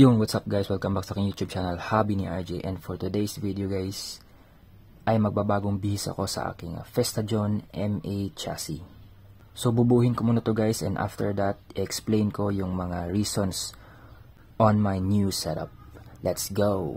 What's up guys? Welcome back sa aking YouTube channel, Hobby ni RJ. And for today's video guys, ay magbabagong bihis ako sa aking Festajon MA chassis. So bubuhin ko muna to guys, and after that, explain ko yung mga reasons on my new setup. Let's go!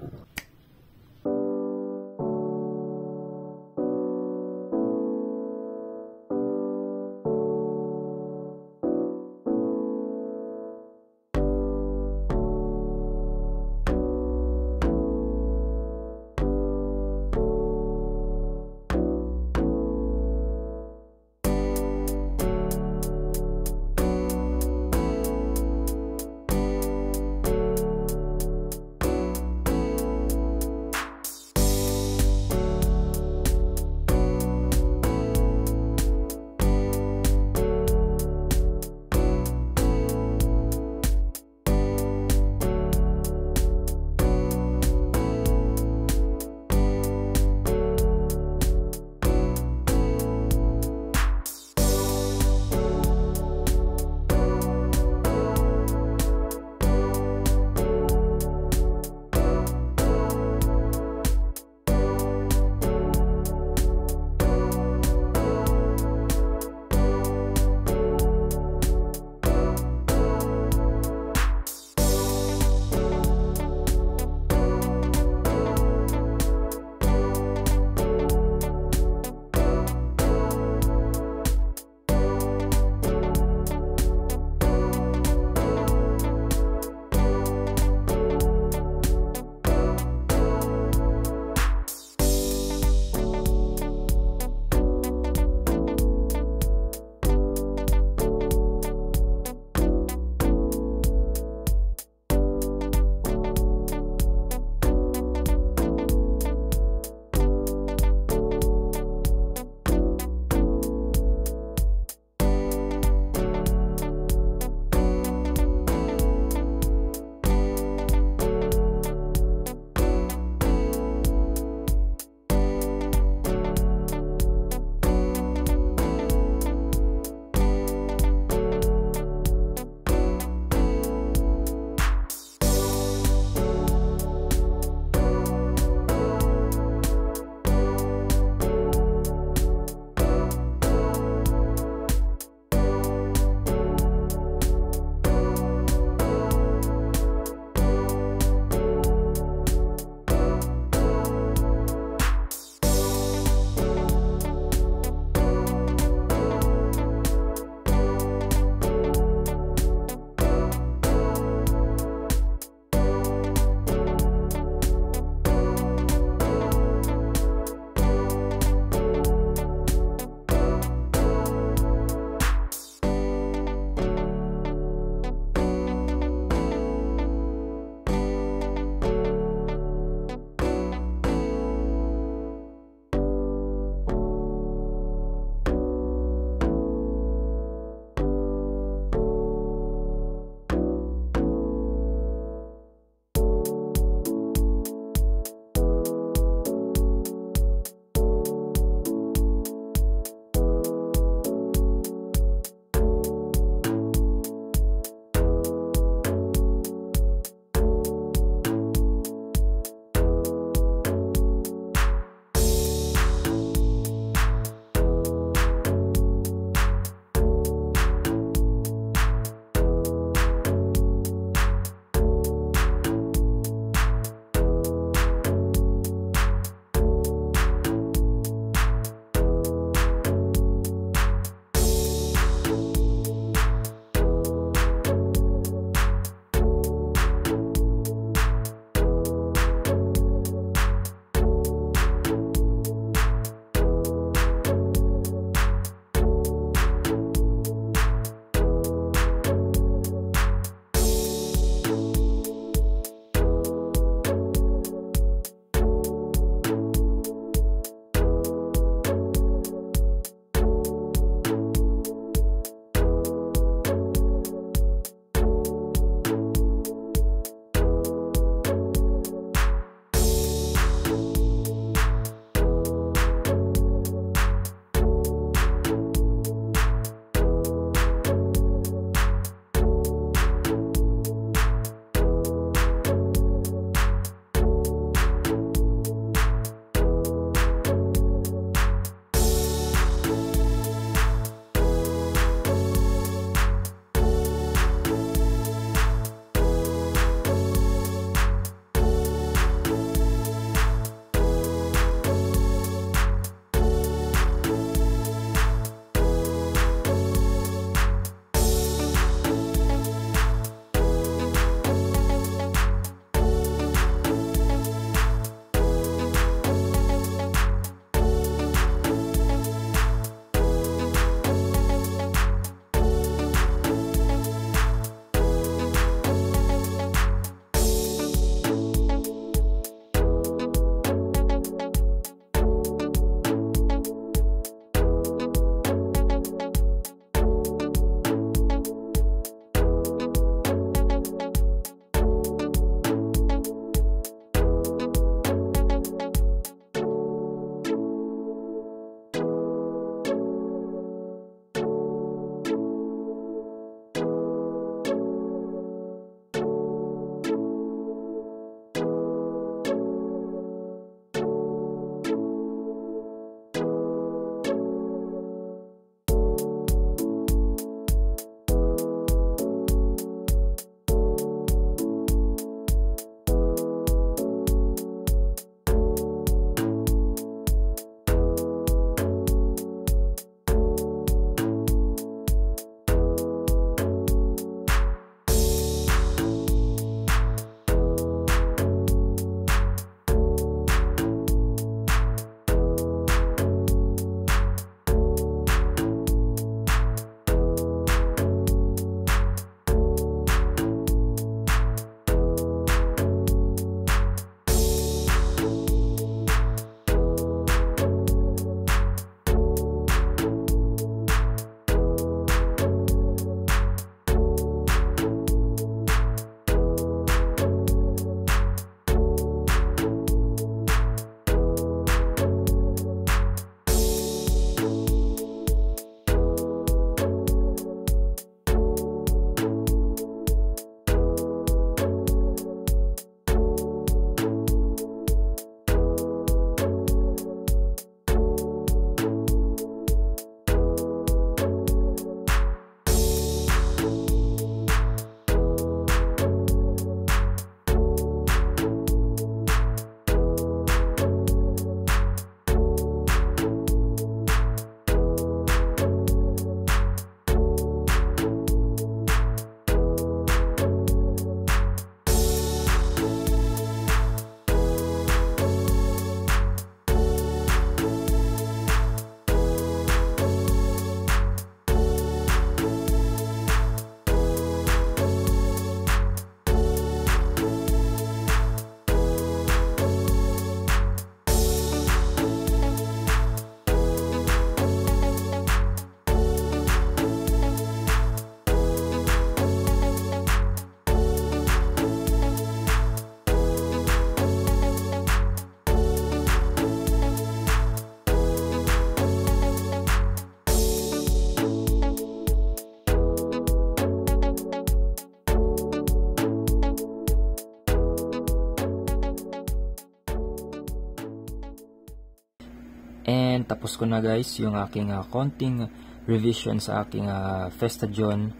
And tapos ko na guys yung aking konting revision sa aking Festajon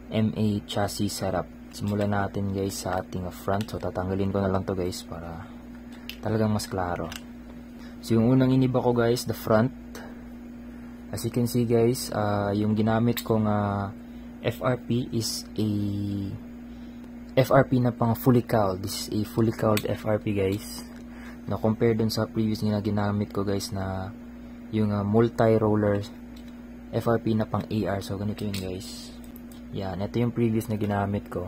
MA chassis setup. Simulan natin guys sa ating front. So tatanggalin ko na lang to guys para talagang mas klaro. So yung unang iniba ko guys, the front. As you can see guys, yung ginamit kong FRP is a FRP na pang fully cowled. This is a fully cowled FRP guys. Na compare dun sa previous na ginamit ko guys na yung multi-roller FRP na pang AR. So ganito yun guys. Yan, ito yung previous na ginamit ko.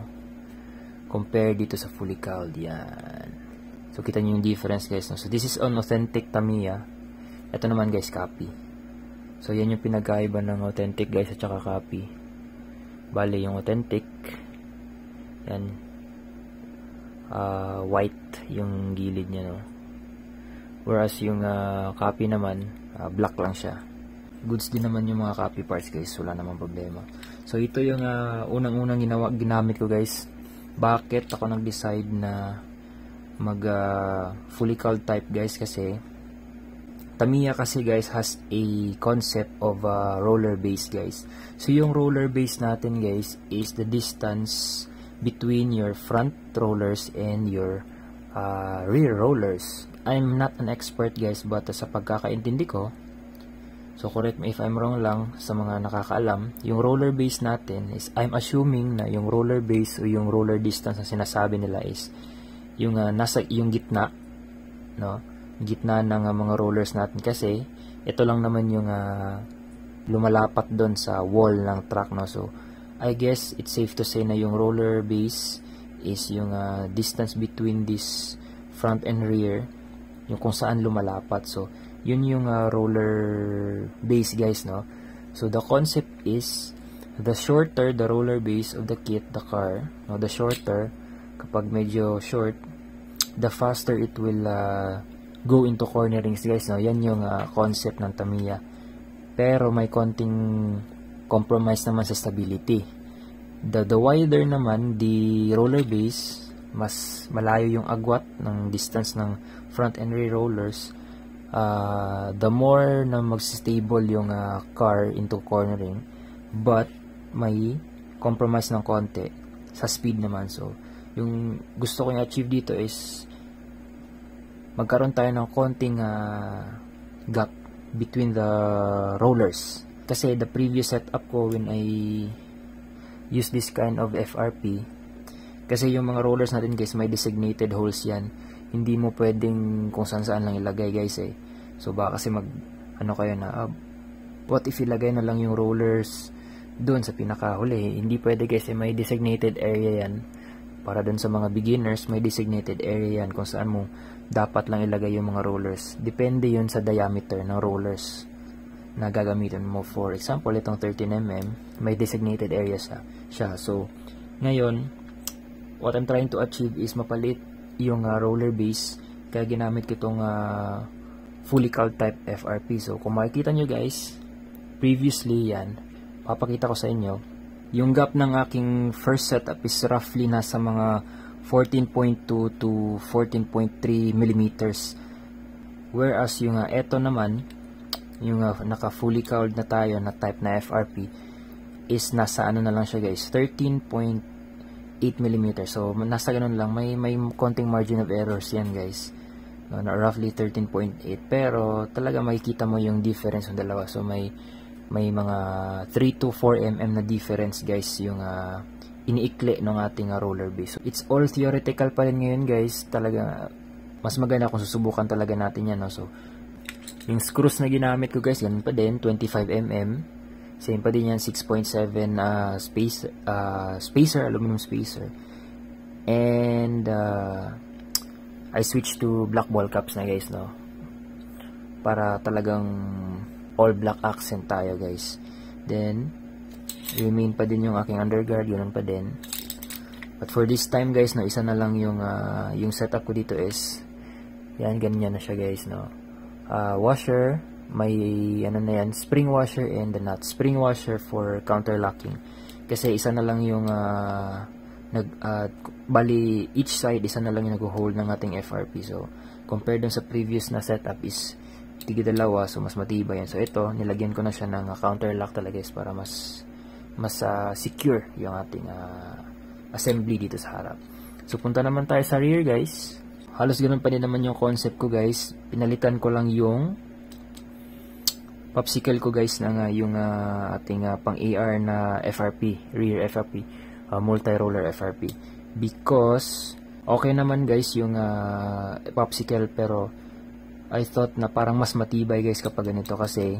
Compare dito sa fully cowled. Yan. So kita nyo yung difference guys. No? So this is on authentic Tamiya. Ito naman guys, copy. So yan yung pinagkaiba ng authentic guys at saka copy. Bale yung authentic, yan, white yung gilid niya, no? Whereas yung copy naman, black lang siya. Goods din naman yung mga copy parts guys, wala namang problema. So ito yung unang-unang ginamit ko guys. Bakit ako nag-decide na mag fully cowled type guys? Kasi Tamiya kasi guys has a concept of roller base guys. So yung roller base natin guys is the distance between your front rollers and your rear rollers. I'm not an expert guys, but sa pagkakaintindi ko, so correct me if I'm wrong lang sa mga nakakaalam, yung roller base natin is, I'm assuming na yung roller base o yung roller distance na sinasabi nila is yung nasa yung gitna, no? Gitna ng mga rollers natin, kasi ito lang naman yung lumalapat doon sa wall ng truck, no? So I guess it's safe to say na yung roller base is yung distance between this front and rear, yung kung saan lumalapat. So yun yung roller base guys, no? So the concept is, the shorter the roller base of the kit, the car, no, the shorter, kapag medyo short, the faster it will go into cornerings guys, no? Yan yung concept ng Tamiya. Pero may konting compromise naman sa stability. The wider naman the roller base, mas malayo yung agwat ng distance ng front and rear rollers, the more na mag-stable yung car into cornering, but may compromise ng konti sa speed naman. So yung gusto ko i-achieve dito is magkaroon tayo ng konting gap between the rollers. Kasi the previous setup ko when I use this kind of FRP, kasi yung mga rollers natin guys may designated holes yan. Hindi mo pwedeng kung saan lang ilagay guys eh. So baka kasi ano kayo na what if ilagay na lang yung rollers doon sa pinakahuli? Hindi pwede guys eh, may designated area yan. Para doon sa mga beginners, may designated area yan kung saan mo dapat lang ilagay yung mga rollers. Depende yun sa diameter ng rollers na gagamitin mo. For example, itong 13mm, may designated area siya. So, ngayon, what I'm trying to achieve is mapalit yung roller base. Kaya ginamit ko itong fully cowled type FRP. So, kung makikita nyo guys, previously yan, papakita ko sa inyo, yung gap ng aking first setup is roughly nasa mga 14.2 to 14.3 millimeters. Whereas yung eto naman, yung naka fully cowled na tayo na type na FRP is nasa ano na lang siya guys, 13.8 millimeters. So nasa ganun lang, may konting margin of errors yan guys. No, na roughly 13.8, pero talaga makikita mo yung difference ng dalawa. So may mga 3 to 4 mm na difference guys yung iniikli ng ating roller base. So it's all theoretical pa rin ngayon guys. Talaga mas maganda kung susubukan talaga natin yan, no? So yung screws na ginamit ko guys, yan pa din 25 mm. Same pa din yan, 6.7 spacer, aluminum spacer. And I switched to black ball caps na guys, no? Para talagang all black accent tayo guys. Then remain pa din yung aking underguard, yun pa din. But for this time guys, no, isa na lang yung setup ko dito is yan, ganyan na siya guys, no? Washer, may ano na yan, spring washer and the nut. Spring washer for counter locking. Kasi isa na lang yung bali each side isa na lang yung nag-hold ng ating FRP. So compared dun sa previous na setup is tigil dalawa, so mas matibay yan. So ito, nilagyan ko na siya ng counter lock talaga guys, para mas secure yung ating assembly dito sa harap. So punta naman tayo sa rear guys. Halos ganun pa din naman yung concept ko guys. Pinalitan ko lang yung popsicle ko guys ng yung ating pang AR na FRP, rear FRP, multi-roller FRP. Because okay naman guys yung popsicle, pero I thought na parang mas matibay guys kapag ganito, kasi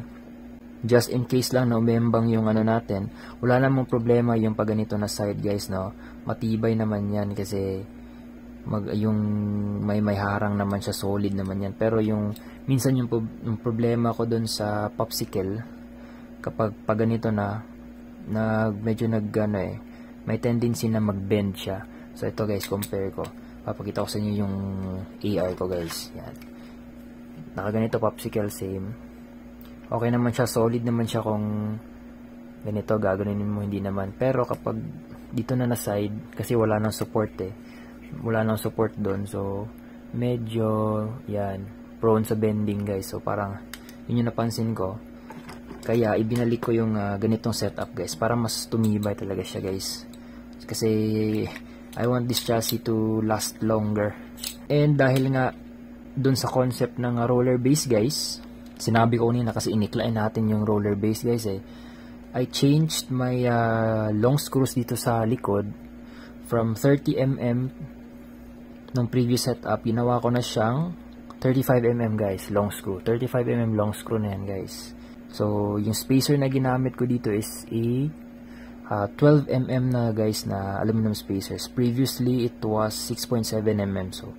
just in case lang na umembang yung ano natin, wala namang problema yung pag ganito na side guys, no? Matibay naman yan kasi yung may harang naman siya, solid naman yan. Pero yung minsan yung problema ko dun sa popsicle, kapag pag ganito na medyo may tendency na mag-bend siya. So ito guys, compare ko, papakita ko sa inyo yung AR ko guys. Yan, nakaganito popsicle, same. Okay naman siya, solid naman siya. Kung ganito gaganunin mo, hindi naman. Pero kapag dito na side, kasi wala nang support wala nang support doon, so medyo yan, prone sa bending guys. So parang yun yung napansin ko, kaya ibinalik ko yung ganitong setup guys, para mas tumibay talaga siya guys, kasi I want this chassis to last longer. And dahil nga dun sa concept ng roller base guys, sinabi ko kanina kasi iniklain natin yung roller base guys I changed my long screws dito sa likod from 30 mm nung previous setup, ginawa ko na siyang 35 mm guys, long screw. 35 mm long screw na yan guys. So yung spacer na ginamit ko dito is a 12 mm na guys na aluminum spacers. Previously it was 6.7 mm. So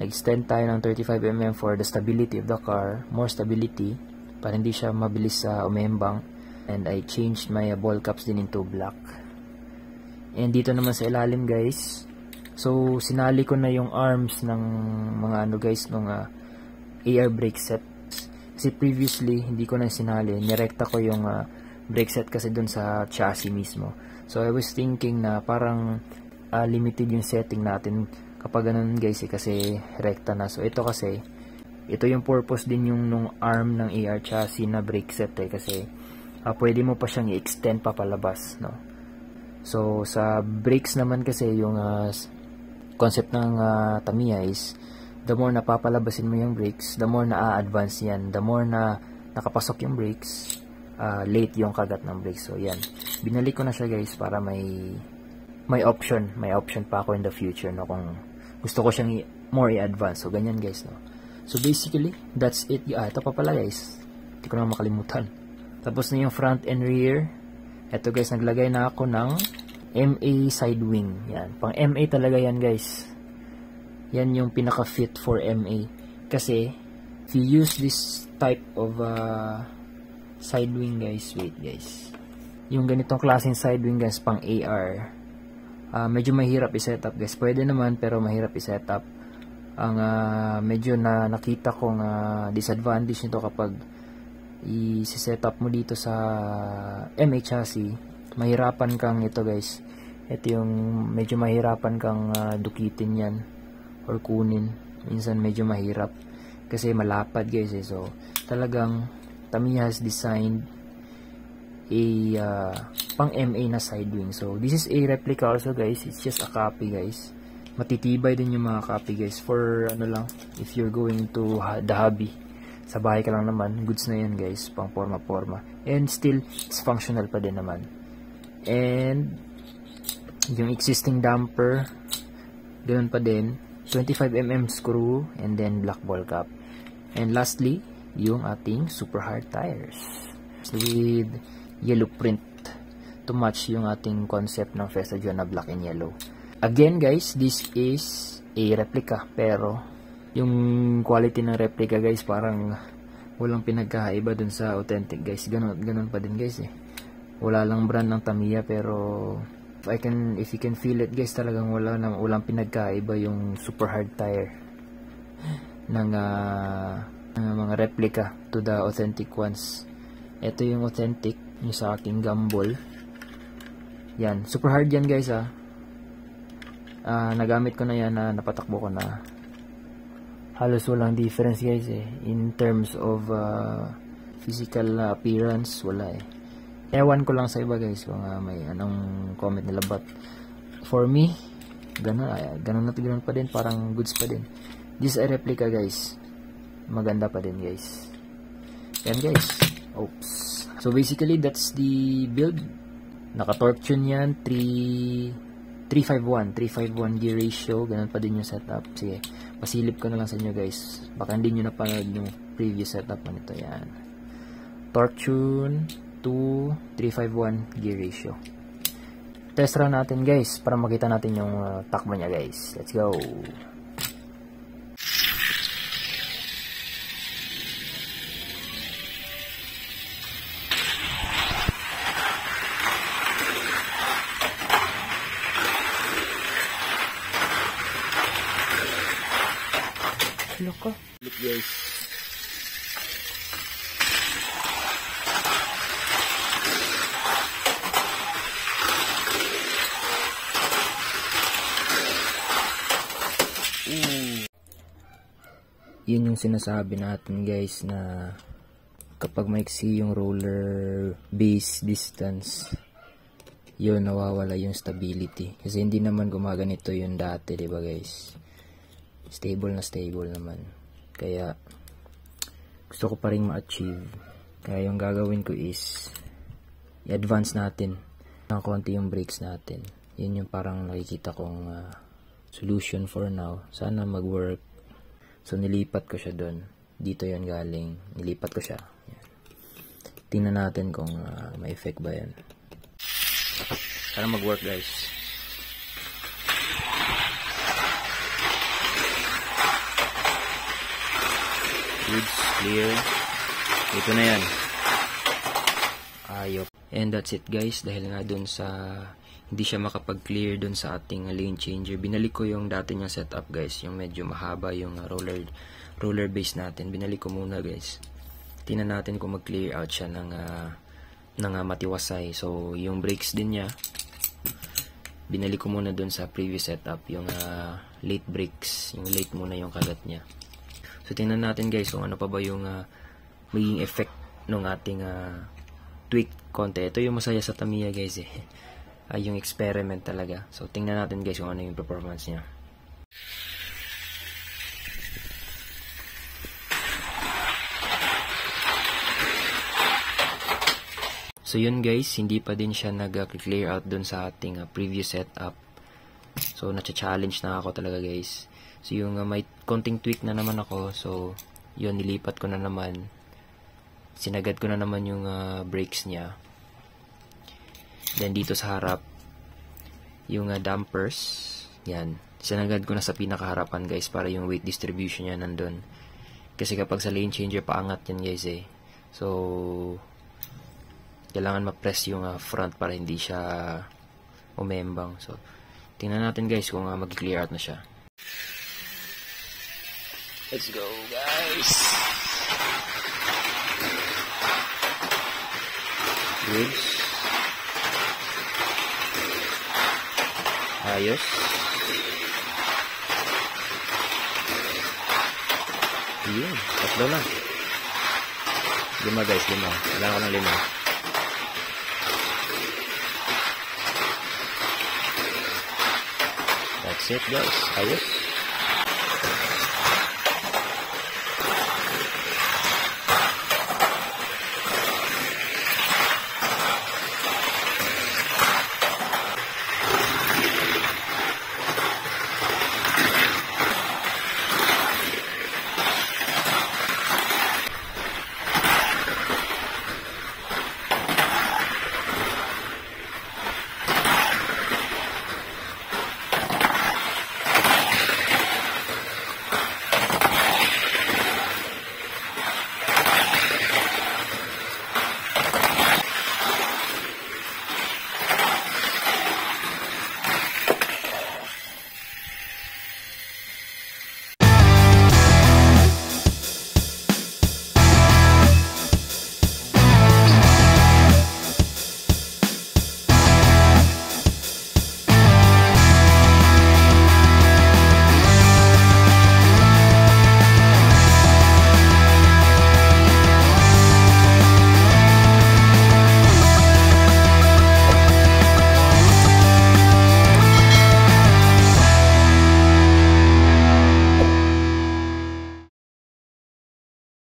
nag-extend tayo ng 35 mm for the stability of the car, more stability, para hindi siya mabilis umembang. And I changed my ball caps din into black. And dito naman sa ilalim guys, so sinali ko na yung arms ng mga guys ng AR brake set. Kasi previously hindi ko na sinali, nirekta ko yung brake set kasi dun sa chassis mismo. So I was thinking na parang limited yung setting natin kapag ganun guys kasi rekta na. So ito kasi, ito yung purpose din yung nung arm ng AR chassis na brake set kasi pwede mo pa siyang i-extend pa palabas, no? So sa brakes naman kasi yung concept ng Tamiya is the more napapalabasin mo yung brakes, the more na-advance yan. The more na nakapasok yung brakes, late yung kagat ng brakes. So yan, binalik ko na siya guys para may option pa ako in the future, no, kung gusto ko siyang more i-advance. So ganyan guys, no. So basically that's it. Ito pa pala guys, hindi ko na makalimutan. Tapos na yung front and rear. Ito guys, naglagay na ako ng MA side wing. Yan, pang MA talaga yan guys. Yan yung pinaka fit for MA. Kasi if you use this type of side wing guys, wait guys, yung ganitong klaseng side wing guys pang AR, medyo mahirap i-set up guys. Pwede naman pero mahirap i-set up. Ang medyo nakita kong disadvantage nito kapag i-set up mo dito sa MA chassis, mahirapan kang ito guys. Ito yung medyo mahirapan kang dukitin yan or kunin. Minsan medyo mahirap kasi malapad guys eh. So talagang Tamiya has designed a pang MA na side wing. So this is a replica also guys. It's just a copy guys. Matitibay din yung mga copy guys. For ano lang, if you're going to the hobby, sa bahay ka lang naman, goods na yan guys, pang forma-forma. And still, it's functional pa din naman. And yung existing damper, ganoon pa din, 25mm screw, and then black ball cap. And lastly, yung ating super hard tires with yellow print to match yung ating concept ng Fiesta John na black and yellow. Again guys, this is a replica, pero yung quality ng replica guys parang walang pinagkaiba dun sa authentic guys. Ganun pa din guys eh. Wala lang brand ng Tamiya, pero if you can feel it guys, talagang walang pinagkaiba yung super hard tire ng mga replica to the authentic ones. Ito yung authentic, yung sa aking Gumball. Yan, super hard yan guys nagamit ko na yan, napatakbo ko na. Halos walang difference guys eh. In terms of physical appearance, wala eh. Ewan ko lang sa iba guys kung may anong comment nila, but for me, ganun pa din, parang goods pa din. This is a replica guys. Maganda pa din guys. Yan guys. Oops. So basically that's the build. Naka-torque tune yan, 351 gear ratio. Ganun pa din yung setup. Sige, pasilip ko na lang sa inyo guys. Baka hindi nyo napanood yung previous setup mo nito. Yan. Torque tune to 351 gear ratio. Test run natin guys para makita natin yung takbo niya guys. Let's go. Look guys. Yun yung sinasabi natin guys, na kapag maiksi yung roller base distance, yun nawawala yung stability. Kasi hindi naman gumaganito yung dati, diba guys? Stable naman. Kaya gusto ko pa rin ma-achieve. Kaya yung gagawin ko is i-advance natin ng konti yung brakes natin. Yun yung parang nakikita kong solution for now. Sana mag-work. So nilipat ko siya doon. Dito yon galing. Nilipat ko siya. Yan. Tingnan natin kung may effect ba yan. Sana mag-work guys. Goods, clear. Ito na yan. Ayop. And that's it guys. Dahil nga dun sa hindi siya makapag-clear dun sa ating lane changer, binalik ko yung dati niyang setup guys. Yung medyo mahaba yung roller base natin. Binalik ko muna guys. Tingnan natin kung mag-clear out siya ng matiwasay. So yung brakes din niya, binalik ko muna dun sa previous setup. Yung late brakes. Yung late muna yung kagat niya. So tingnan natin guys kung ano pa ba yung magiging effect ng ating tweak konti. Ito yung masaya sa Tamiya guys eh. Yung experiment talaga. So tingnan natin guys kung ano yung performance niya. So yun guys, hindi pa din siya nag-clear out dun sa ating previous setup. So na-challenge na ako talaga guys. So yung may konting tweak na naman ako. So yun, nilipat ko na naman. Sinagad ko na naman yung brakes niya. Then dito sa harap, yung dampers, yan. Sinagad ko na sa pinakaharapan guys para yung weight distribution niya nandun. Kasi kapag sa lane changer, paangat yan guys eh. So kailangan ma-press yung front para hindi siya umembang. So tingnan natin guys kung mag-clear out na siya. Let's go guys! Good. Ayos. Yun, tatlo na. 5 guys, 5. Kailangan ko ng 5. That's it guys. Ayos.